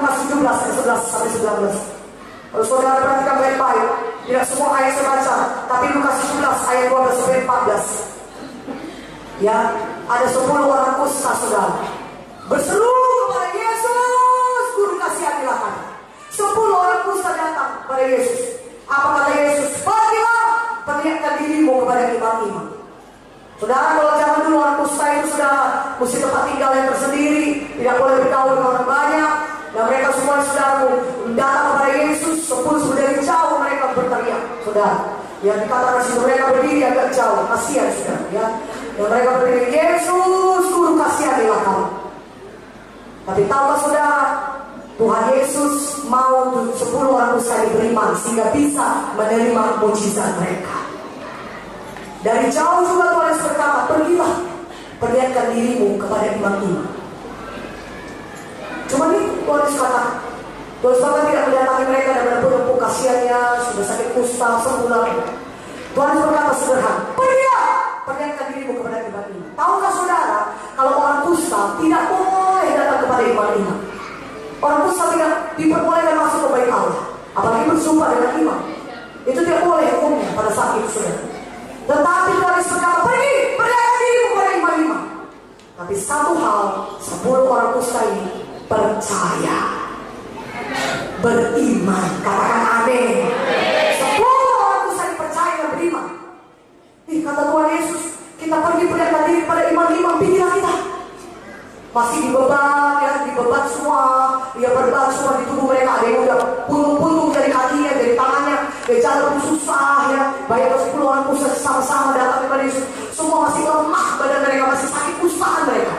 Lukas 17 ayat 11 sampai 19. Kalau saudara perhatikan baik-baik, tidak semua ayat saya baca, tapi Lukas 17 ayat 12 sampai 14. Ya, ada 10 orang kusta saudara berseru kepada Yesus, Guru kasihanilah kami. 10 orang kusta datang kepada Yesus. Apa kata Yesus? Pergilah, perlihatkan dirimu kepada imam-imam. Saudara, kalau zaman dulu orang kusta itu sudah mesti tempat tinggal yang tersendiri, tidak boleh bergaul dengan orang banyak. Dan mereka semua sudah datang kepada Yesus. 10 dari jauh mereka berteriak, saudara. Yang dikatakan situ mereka berdiri agak jauh, kasihan saudara. Ya, dan mereka berteriak, Yesus, Guru kasihanilah kami. Tapi tahukah saudara, Tuhan Yesus mau 10 orang kusta beriman sehingga bisa menerima mujizat mereka. Dari jauh juga Tuhan Yesus berkata, pergilah, perlihatkan dirimu kepada imam-imam. Cuma ini Tuhan Yesus kata, Tuhan Yesus tidak mendatangi mereka dan menepuk kasihannya, sudah sakit kusta sebulan. Tuhan Yesus berkata sederhana, pergilah, perlihatkan dirimu kepada imam-imam. Tahukah saudara, kalau orang kusta tidak boleh datang kepada imam-imam. Orang kusta tidak diperbolehkan masuk ke bait Allah, apalagi bersumpah dengan imam. Itu tidak boleh hukumnya pada saat itu saudara. Tetapi Tuhan Yesus berkata, pergi, perlihatkan dirimu kepada imam-imam. Tapi satu hal, 10 orang kusta ini percaya, beriman. Katakan amin. 10 orang kusta ini percaya dan beriman. Kata Tuhan Yesus, kita pergi perlihatkan diri kepada imam-imam, pikirlah kita masih dibeban, ya, dibeban semua, ya berbeban semua di tubuh mereka. Ada yang udah puntung-puntung dari kakinya, dari tangannya, dari jalan susah, ya. Bayangkan 10 orang kusta sama-sama datang kepada Yesus, semua masih lemah, badan mereka masih sakit kustaan mereka.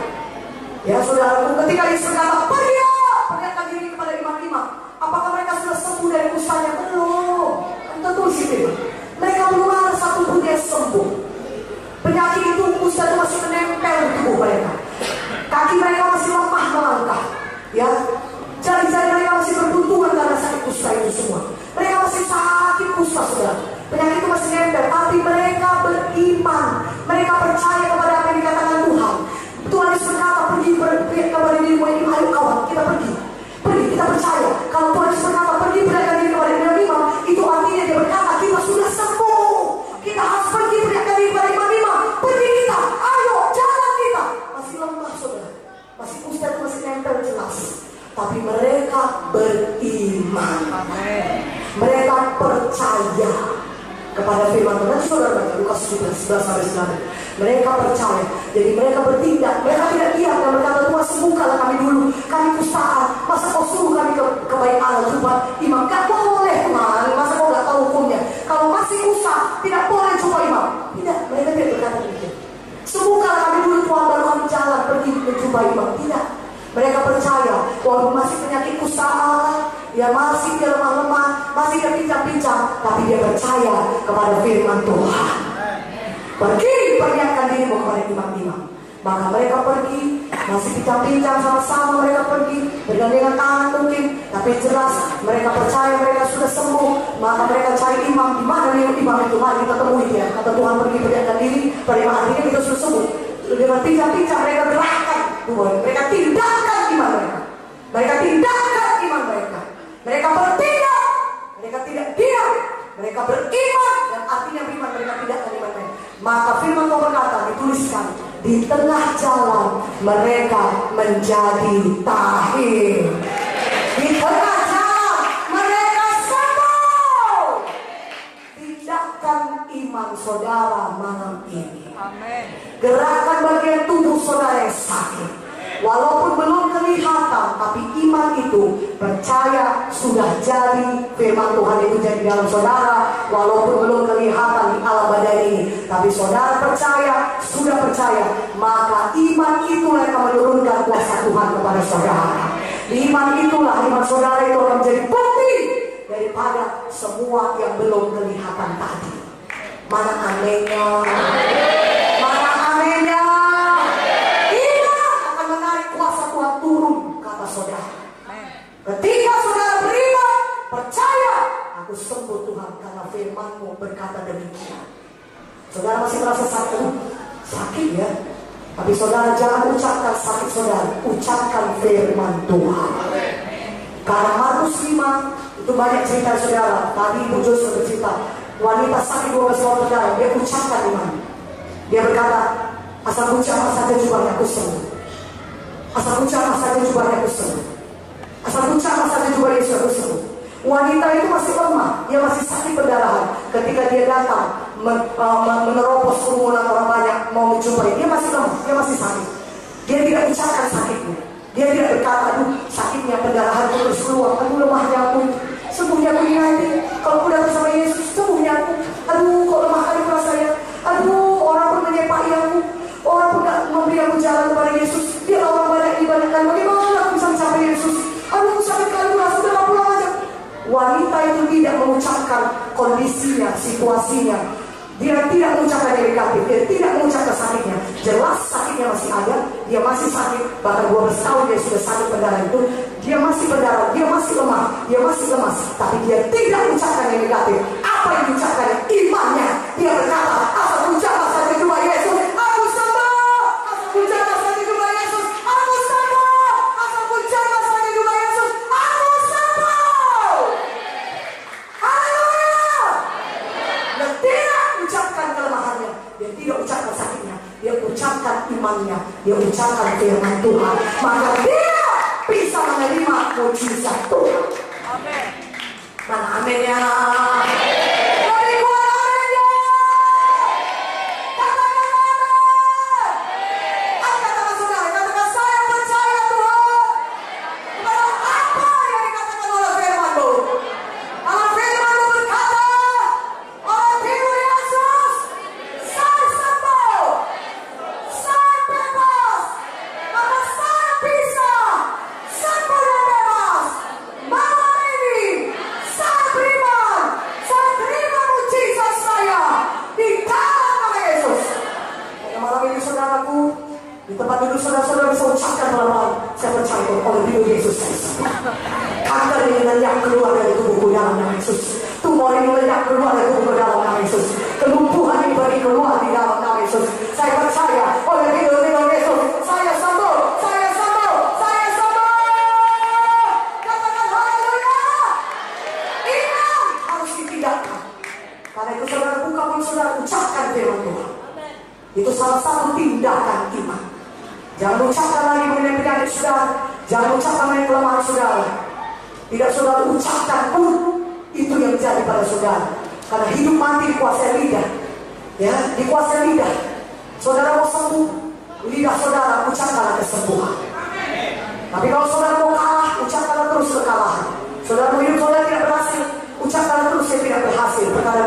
Ya saudara, ketika Yesus berkata, pergilah, perlihatkan diri kepada imam-imam. Apakah mereka sudah sembuh dari kustanya? Belum. Tentu sih, mereka belum ada satu pun yang sembuh. Penyakit itu, kusta itu masih menempel di tubuh mereka. Kaki mereka masih lemah melangkah, ya. Jari-jari mereka masih berbenturan karena sakit kusta itu semua. Mereka masih sakit kusta, saudara. Penyakit itu masih nempel, tapi mereka beriman. Mereka percaya kepada apa yang dikatakan Tuhan. Tuhan Yesus berkata, pergi kepada dirimu ini, ayo kawan, kita pergi. Pergi, kita percaya. Kalau Tuhan Yesus berkata, pergi perlihatkan diri kepada imam-imam, itu artinya dia berkata, kita sudah sembuh. Kita harus pergi perlihatkan diri kepada imam-imam. Pergi kita, ayo, jalan kita. Masih lemah, saudara. Masih kusta itu masih nempel jelas. Tapi mereka beriman. Mereka percaya kepada firman Tuhan. Saudara baca Lukas 11 sampai 9. Mereka percaya, jadi mereka bertindak. Mereka tidak diam dan berkata, Tuhan sembuhkanlah kami dulu, kami kustaan. Masa kau suruh kami ke bait Allah jumpa imam? Gak boleh Tuhan. Masa kau gak tahu hukumnya? Kalau masih kusta, tidak boleh jumpa imam. Tidak, mereka tidak berkata begitu. Sembuhkanlah kami dulu Tuhan, baru kami jalan pergi menjumpa imam. Tidak, mereka percaya walaupun masih penyakit kustaan, ya masih dia lemah-lemah, masih dia pincang-pincang, tapi dia percaya kepada firman Tuhan. Pergi, perlihatkan dirimu kepada imam-imam. Maka mereka pergi, masih pincang-pincang sama-sama mereka pergi, bergandengan tangan mungkin, tapi jelas mereka percaya mereka sudah sembuh. Maka mereka cari imam. Di mana imam itu? Mari kita temui dia. Kata Tuhan, pergi perlihatkan diri pada imam. Artinya kita sudah sembuh. Dengan pincang-pincang mereka gerakan tubuh, mereka tindakan iman mereka. Mereka tindakan iman mereka. Mereka bertindak. Mereka tidak diam. Mereka beriman, dan artinya beriman mereka tidak beriman mereka. Maka firman Tuhan berkata, dituliskan, di tengah jalan mereka menjadi tahir. Di tengah jalan mereka sembuh. Tindakan iman saudara malam ini. Amin. Gerakan bagian tubuh saudara yang sakit, walaupun belum kelihatan, tapi iman itu percaya sudah jadi. Firman Tuhan itu jadi dalam saudara, walaupun belum kelihatan di alam badan ini, tapi saudara percaya, sudah percaya. Maka iman itulah yang akan menurunkan kuasa Tuhan kepada saudara. Iman itulah, iman saudara itu akan menjadi bukti daripada semua yang belum kelihatan tadi. Mana aminnya? Mana aminnya? Saudara, ketika saudara beriman, percaya, aku sembuh Tuhan karena firman-Mu berkata demikian. Saudara masih merasa sakit ya, tapi saudara jangan ucapkan sakit saudara, ucapkan firman Tuhan. Karena Markus 5 itu banyak cerita saudara. Tadi Ibu Jo sudah bercerita, wanita sakit 12 tahun berdarah, dia ucapkan iman. Dia berkata, asal ku jamah saja jubahnya aku sembuh. Asal ku jamah saja jubahnya aku sembuh. Asal ku jamah saja jubah Yesus aku sembuh. Wanita itu masih lemah, dia masih sakit pendarahan. Ketika dia datang menerobos kerumunan orang banyak mau menjumpai, dia masih lemah, dia masih sakit. Dia tidak ucapkan sakitnya. Dia tidak berkata, aduh sakitnya pendarahan terus keluar, aduh lemahnya aku, sembuhnya aku ini nanti. Kalau aku datang sama Yesus, sembuhnya aku. Aduh kok lemah kali rasanya. Aduh orang pun menyepai aku, orang pun tidak memberi aku jalan kepada Yesus. Dia orang banyak ibadahkan, bagaimana aku bisa mencapai Yesus? Aduh sakit kali rasa, udah gak pulang aja. Wanita itu tidak mengucapkan kondisinya, situasinya. Dia tidak mengucapkan yang negatif, dia tidak mengucapkan sakitnya. Jelas sakitnya masih ada, dia masih sakit. Bahkan 12 tahun dia sudah sakit pendarahan itu. Dia masih berdarah, dia masih lemah, dia masih lemas. Tapi dia tidak mengucapkan yang negatif. Apa yang diucapkan? Imannya. Dia berkata, asal ucapkan saja cuma Yesus, aku sembuh. Asal ucapkan saja cuma Yesus, aku sembuh. Asal ucapkan saja cuma Yesus, aku sembuh. Haleluya. Dan tidak ucapkan kelemahannya, dia tidak ucapkan sakitnya, dia ucapkan imannya, dia ucapkan firman Tuhan, maka dia bisa menerima mujizat Tuhan. Amin. Mana amin ya? Dari kuat aminnya. Katakan amin. Katakan saudara, katakan saya percaya Tuhan kepada apa yang dikatakan oleh firman-Mu. Kalau firman-Mu berkata, oleh firman Yesus, saya sembuh, saya bebas, maka saya bisa sembuh dan bebas. Malam ini saya beriman, saya terima mujizat saya di dalam nama Yesus. Pada malam ini saudaraku, di tempat duduk saudara-saudara bisa ucapkan pelan-pelan, saya percaya oleh hidup Yesus saya sembuh. Kanker ini lenyap keluar dari tubuhku dalam nama Yesus. Tumor ini lenyap keluar dari tubuhku dalam nama Yesus. Kelumpuhan ini pergi keluar di dalam nama Yesus. Saya percaya oleh hidup Yesus, saya sembuh, saya sembuh, saya sembuh. Katakan haleluya. Iman harus ditinggalkan. Karena itu saudara buka mulut saudara, ucapkan firman Tuhan. Itu salah satu tindakan iman. Jangan ucapkan lagi mengenai penyakit saudara, jangan ucapkan mengenai kelemahan saudara. Tidak saudara ucapkan pun itu yang jadi pada saudara. Karena hidup mati dikuasai lidah, ya, dikuasai lidah. Saudara mau sembuh, lidah saudara ucapkanlah kesembuhan. Tapi kalau saudara mau kalah, ucapkanlah terus kekalahan. Saudara mau hidup saudara tidak berhasil, ucapkanlah terus saya tidak berhasil. Perkara